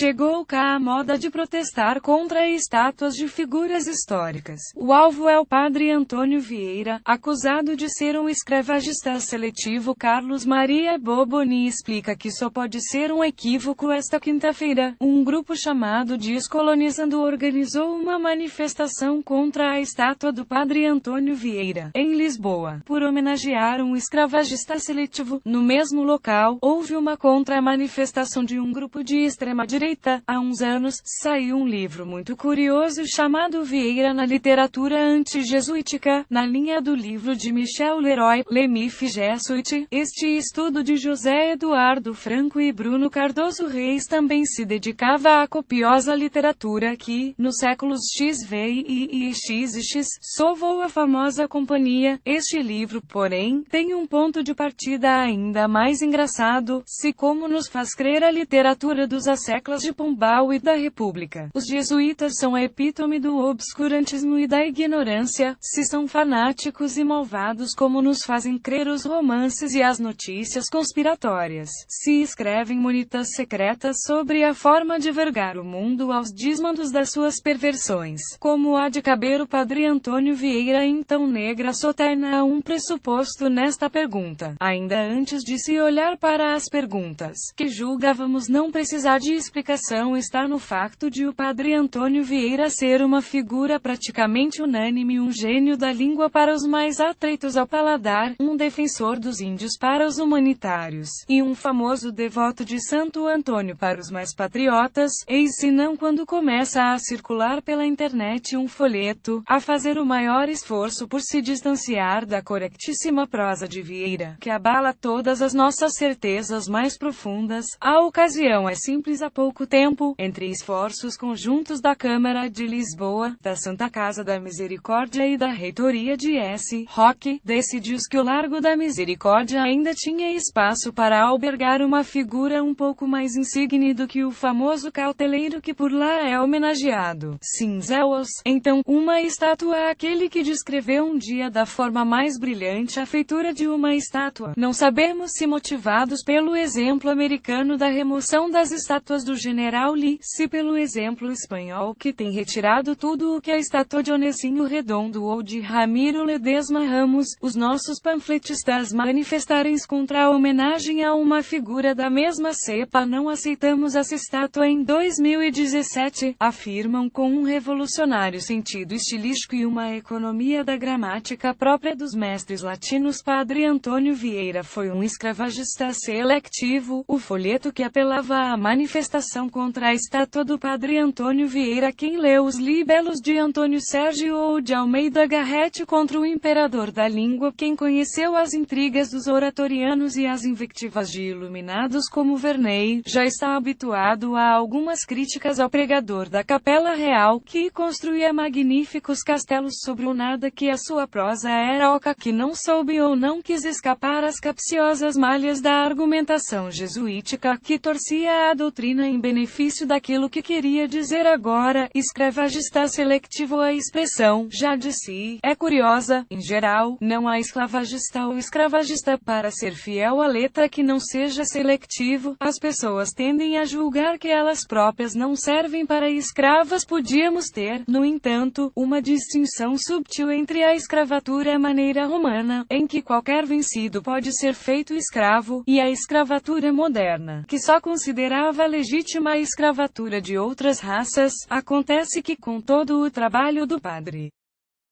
chegou cá a moda de protestar contra estátuas de figuras históricas. O alvo é o padre Antônio Vieira, acusado de ser um escravagista seletivo. Carlos Maria Boboni explica que só pode ser um equívoco. Esta quinta-feira, um grupo chamado Descolonizando organizou uma manifestação contra a estátua do padre Antônio Vieira, em Lisboa, por homenagear um escravagista seletivo. No mesmo local, houve uma contra-manifestação de um grupo de extrema-direita. Há uns anos, saiu um livro muito curioso chamado Vieira na literatura anti-jesuítica, na linha do livro de Michel Leroy, Le Mythe Jesuite. Este estudo de José Eduardo Franco e Bruno Cardoso Reis também se dedicava à copiosa literatura que, nos séculos XVI e XX, sovou a famosa companhia. Este livro, porém, tem um ponto de partida ainda mais engraçado, se como nos faz crer a literatura dos séculos de Pombal e da República. Os jesuítas são a epítome do obscurantismo e da ignorância, se são fanáticos e malvados como nos fazem crer os romances e as notícias conspiratórias. Se escrevem monitas secretas sobre a forma de vergar o mundo aos desmandos das suas perversões. Como há de caber o padre Antônio Vieira então negra soterna há um pressuposto nesta pergunta. Ainda antes de se olhar para as perguntas que julgávamos não precisar de explicação está no facto de o padre Antônio Vieira ser uma figura praticamente unânime, um gênio da língua para os mais atreitos ao paladar, um defensor dos índios para os humanitários, e um famoso devoto de Santo Antônio para os mais patriotas. Eis se não quando começa a circular pela internet um folheto, a fazer o maior esforço por se distanciar da correctíssima prosa de Vieira, que abala todas as nossas certezas mais profundas. A ocasião é simples. Há pouco tempo, entre esforços conjuntos da Câmara de Lisboa, da Santa Casa da Misericórdia e da Reitoria de S. Roque, decidiu-se que o Largo da Misericórdia ainda tinha espaço para albergar uma figura um pouco mais insigne do que o famoso cauteleiro que por lá é homenageado. Cinzelos, então, uma estátua àquele que descreveu um dia da forma mais brilhante a feitura de uma estátua. Não sabemos se motivados pelo exemplo americano da remoção das estátuas do General Lee, se pelo exemplo espanhol que tem retirado tudo o que a estátua de Onecinho Redondo ou de Ramiro Ledesma Ramos, os nossos panfletistas manifestarem-se contra a homenagem a uma figura da mesma cepa. Não aceitamos essa estátua em 2017, afirmam com um revolucionário sentido estilístico e uma economia da gramática própria dos mestres latinos. Padre Antônio Vieira foi um escravagista seletivo. O folheto que apelava à manifestação contra a estátua do padre Antônio Vieira. Quem leu os libelos de Antônio Sérgio ou de Almeida Garrett contra o imperador da língua, quem conheceu as intrigas dos oratorianos e as invectivas de iluminados como Verney, já está habituado a algumas críticas ao pregador da Capela Real, que construía magníficos castelos sobre o nada, que a sua prosa era oca, que não soube ou não quis escapar às capciosas malhas da argumentação jesuítica, que torcia a doutrina em benefício daquilo que queria dizer. Agora, escravagista seletivo, a expressão, já de si, é curiosa. Em geral, não há esclavagista ou escravagista para ser fiel à letra que não seja seletivo. As pessoas tendem a julgar que elas próprias não servem para escravas. Podíamos ter, no entanto, uma distinção subtil entre a escravatura maneira romana, em que qualquer vencido pode ser feito escravo, e a escravatura moderna, que só considerava legítima a escravatura de outras raças. Acontece que com todo o trabalho do padre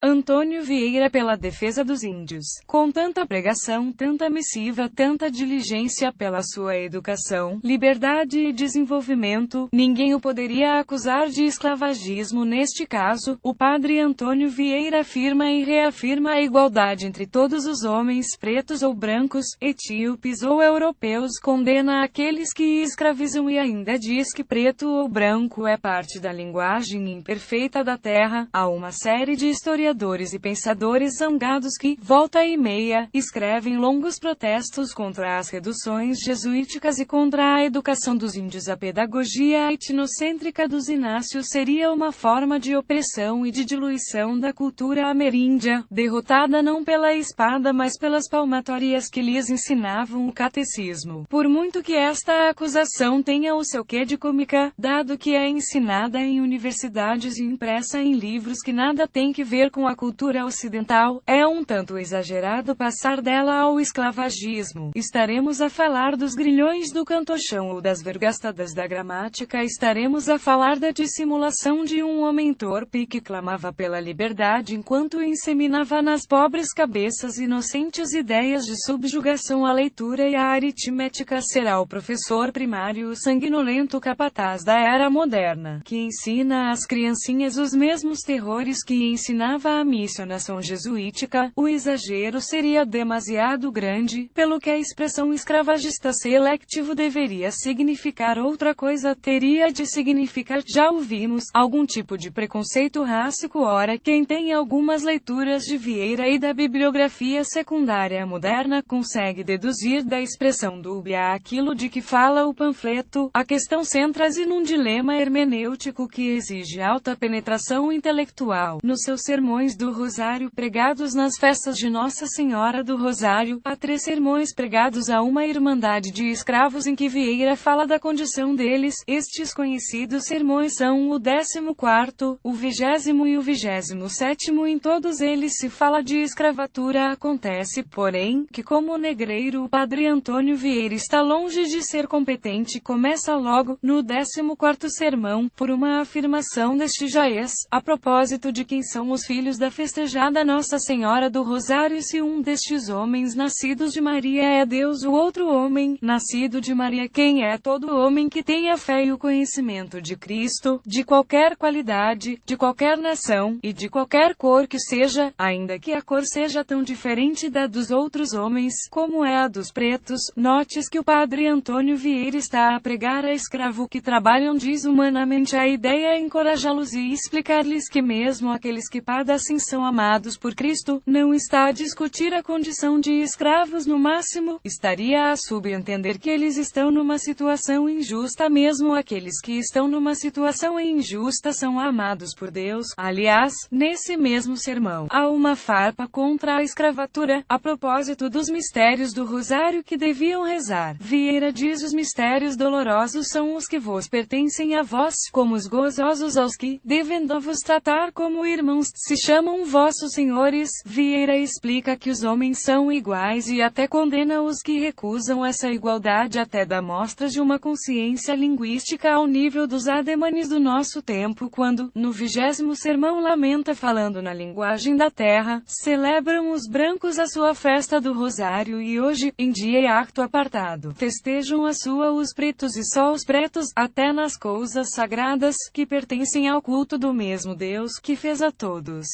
Antônio Vieira pela defesa dos índios, com tanta pregação, tanta missiva, tanta diligência pela sua educação, liberdade e desenvolvimento, ninguém o poderia acusar de esclavagismo. Neste caso, o padre Antônio Vieira afirma e reafirma a igualdade entre todos os homens, pretos ou brancos, etíopes ou europeus, condena aqueles que escravizam e ainda diz que preto ou branco é parte da linguagem imperfeita da terra. Há uma série de historiadores historiadores e pensadores zangados que, volta e meia, escrevem longos protestos contra as reduções jesuíticas e contra a educação dos índios. A pedagogia etnocêntrica dos inácios seria uma forma de opressão e de diluição da cultura ameríndia, derrotada não pela espada mas pelas palmatórias que lhes ensinavam o catecismo. Por muito que esta acusação tenha o seu quê de cômica, dado que é ensinada em universidades e impressa em livros que nada tem que ver com a cultura ocidental, é um tanto exagerado passar dela ao esclavagismo. Estaremos a falar dos grilhões do cantochão ou das vergastadas da gramática, estaremos a falar da dissimulação de um homem torpe que clamava pela liberdade enquanto inseminava nas pobres cabeças inocentes ideias de subjugação. A leitura e a aritmética será o professor primário sanguinolento capataz da era moderna, que ensina às criancinhas os mesmos terrores que ensinava a missionação jesuítica. O exagero seria demasiado grande, pelo que a expressão escravagista seletivo deveria significar outra coisa, teria de significar, já ouvimos, algum tipo de preconceito rássico. Ora, quem tem algumas leituras de Vieira e da bibliografia secundária moderna consegue deduzir da expressão dúbia aquilo de que fala o panfleto. A questão centra-se num dilema hermenêutico que exige alta penetração intelectual. Nos seus sermões do Rosário pregados nas festas de Nossa Senhora do Rosário, há 3 sermões pregados a uma irmandade de escravos em que Vieira fala da condição deles. Estes conhecidos sermões são o 14º, o 20º e o 27º. Em todos eles se fala de escravatura. Acontece, porém, que como negreiro o padre Antônio Vieira está longe de ser competente. Começa logo, no 14º sermão, por uma afirmação deste Jaez, a propósito de quem são os filhos da festejada Nossa Senhora do Rosário. Se um destes homens nascidos de Maria é Deus, o outro homem, nascido de Maria, quem é? Todo homem que tem a fé e o conhecimento de Cristo, de qualquer qualidade, de qualquer nação, e de qualquer cor que seja, ainda que a cor seja tão diferente da dos outros homens, como é a dos pretos. Notes que o padre Antônio Vieira está a pregar a escravo que trabalham desumanamente. A ideia é encorajá-los e explicar-lhes que mesmo aqueles que padecem são amados por Cristo. Não está a discutir a condição de escravos. No máximo, estaria a subentender que eles estão numa situação injusta. Mesmo aqueles que estão numa situação injusta são amados por Deus. Aliás, nesse mesmo sermão, há uma farpa contra a escravatura, a propósito dos mistérios do Rosário que deviam rezar. Vieira diz: os mistérios dolorosos são os que vos pertencem a vós, como os gozosos aos que, devendo-vos tratar como irmãos, se chamam vossos senhores. Vieira explica que os homens são iguais e até condena os que recusam essa igualdade, até dá mostras de uma consciência linguística ao nível dos ademanes do nosso tempo, quando, no 20º sermão, lamenta falando na linguagem da terra. Celebram os brancos a sua festa do Rosário e hoje, em dia e acto apartado, festejam a sua os pretos e só os pretos, até nas coisas sagradas, que pertencem ao culto do mesmo Deus, que fez a todos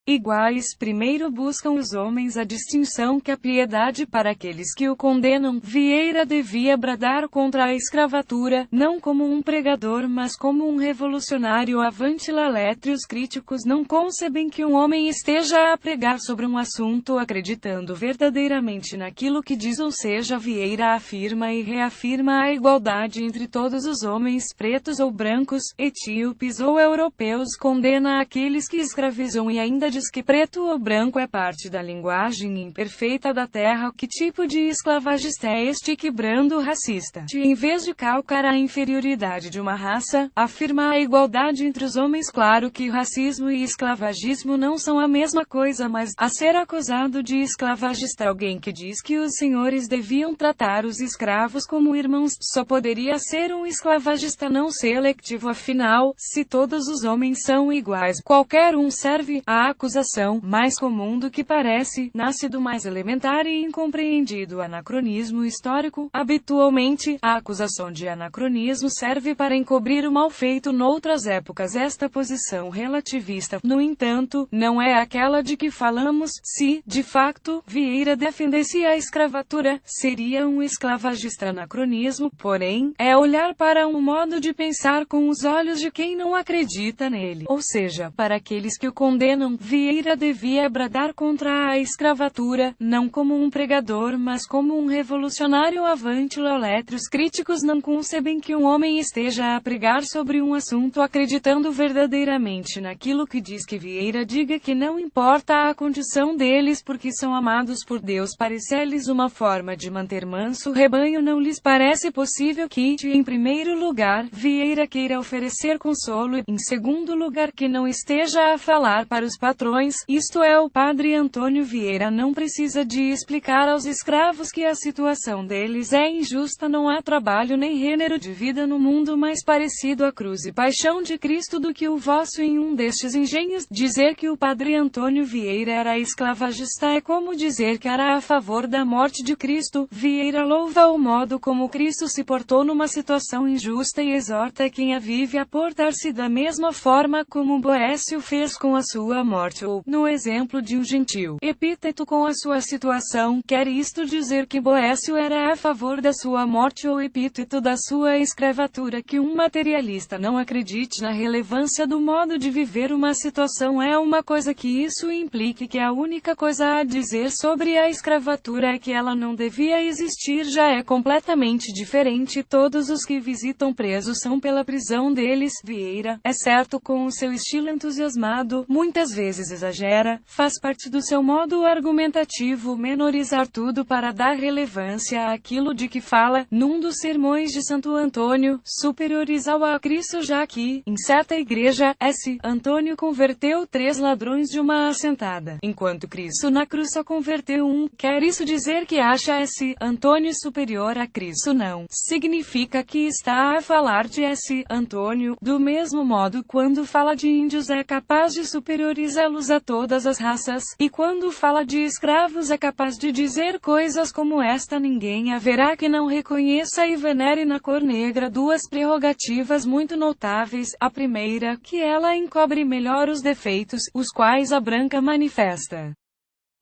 iguais. Primeiro buscam os homens a distinção que a piedade para aqueles que o condenam. Vieira devia bradar contra a escravatura, não como um pregador mas como um revolucionário. Avante Laletre. Os críticos não concebem que um homem esteja a pregar sobre um assunto acreditando verdadeiramente naquilo que diz, ou seja, Vieira afirma e reafirma a igualdade entre todos os homens, pretos ou brancos, etíopes ou europeus. Condena aqueles que escravizam e ainda diz que preto ou branco é parte da linguagem imperfeita da terra. Que tipo de esclavagista é este? Que brando racista! Em vez de calcar a inferioridade de uma raça, afirma a igualdade entre os homens. Claro que racismo e esclavagismo não são a mesma coisa, mas, a ser acusado de esclavagista alguém que diz que os senhores deviam tratar os escravos como irmãos, só poderia ser um esclavagista não seletivo. Afinal, se todos os homens são iguais, qualquer um serve. A acusação, mais comum do que parece, nasce do mais elementar e incompreendido anacronismo histórico. Habitualmente, a acusação de anacronismo serve para encobrir o mal feito noutras épocas. Esta posição relativista, no entanto, não é aquela de que falamos. Se, de facto, Vieira defendesse a escravatura, seria um esclavagista. Anacronismo, porém, é olhar para um modo de pensar com os olhos de quem não acredita nele, ou seja, para aqueles que o condenam. Vieira devia bradar contra a escravatura, não como um pregador mas como um revolucionário avante leletros. Críticos não concebem que um homem esteja a pregar sobre um assunto acreditando verdadeiramente naquilo que diz. Que Vieira diga que não importa a condição deles porque são amados por Deus parece-lhes uma forma de manter manso o rebanho. Não lhes parece possível que, em primeiro lugar, Vieira queira oferecer consolo e, em segundo lugar, que não esteja a falar para os patrões, isto é, o padre Antônio Vieira não precisa de explicar aos escravos que a situação deles é injusta. Não há trabalho nem gênero de vida no mundo mais parecido à cruz e paixão de Cristo do que o vosso. Em um destes engenhos, dizer que o padre Antônio Vieira era esclavagista é como dizer que era a favor da morte de Cristo. Vieira louva o modo como Cristo se portou numa situação injusta e exorta quem a vive a portar-se da mesma forma como Boécio fez com a sua morte, ou, no exemplo de um gentil epíteto com a sua situação. Quer isto dizer que Boécio era a favor da sua morte ou epíteto da sua escravatura? Que um materialista não acredite na relevância do modo de viver uma situação é uma coisa, que isso implique que a única coisa a dizer sobre a escravatura é que ela não devia existir já é completamente diferente. Todos os que visitam presos são pela prisão deles. Vieira, é certo, com o seu estilo entusiasmado, muitas vezes exagera, faz parte do seu modo argumentativo menorizar tudo para dar relevância àquilo de que fala. Num dos sermões de Santo Antônio, superiorizou a Cristo, já que, em certa igreja, Antônio converteu 3 ladrões de uma assentada, enquanto Cristo na cruz só converteu um. Quer isso dizer que acha Antônio superior a Cristo? Não. Significa que está a falar de Antônio. Do mesmo modo, quando fala de índios é capaz de superiorizá-los a todas as raças, e quando fala de escravos é capaz de dizer coisas como esta: ninguém haverá que não reconheça e venere na cor negra 2 prerrogativas muito notáveis. A primeira, que ela encobre melhor os defeitos, os quais a branca manifesta,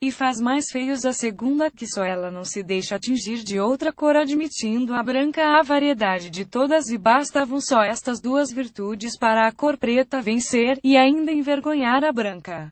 e faz mais feios. A segunda, que só ela não se deixa atingir de outra cor, admitindo a branca a variedade de todas, e bastavam só estas 2 virtudes para a cor preta vencer, e ainda envergonhar a branca.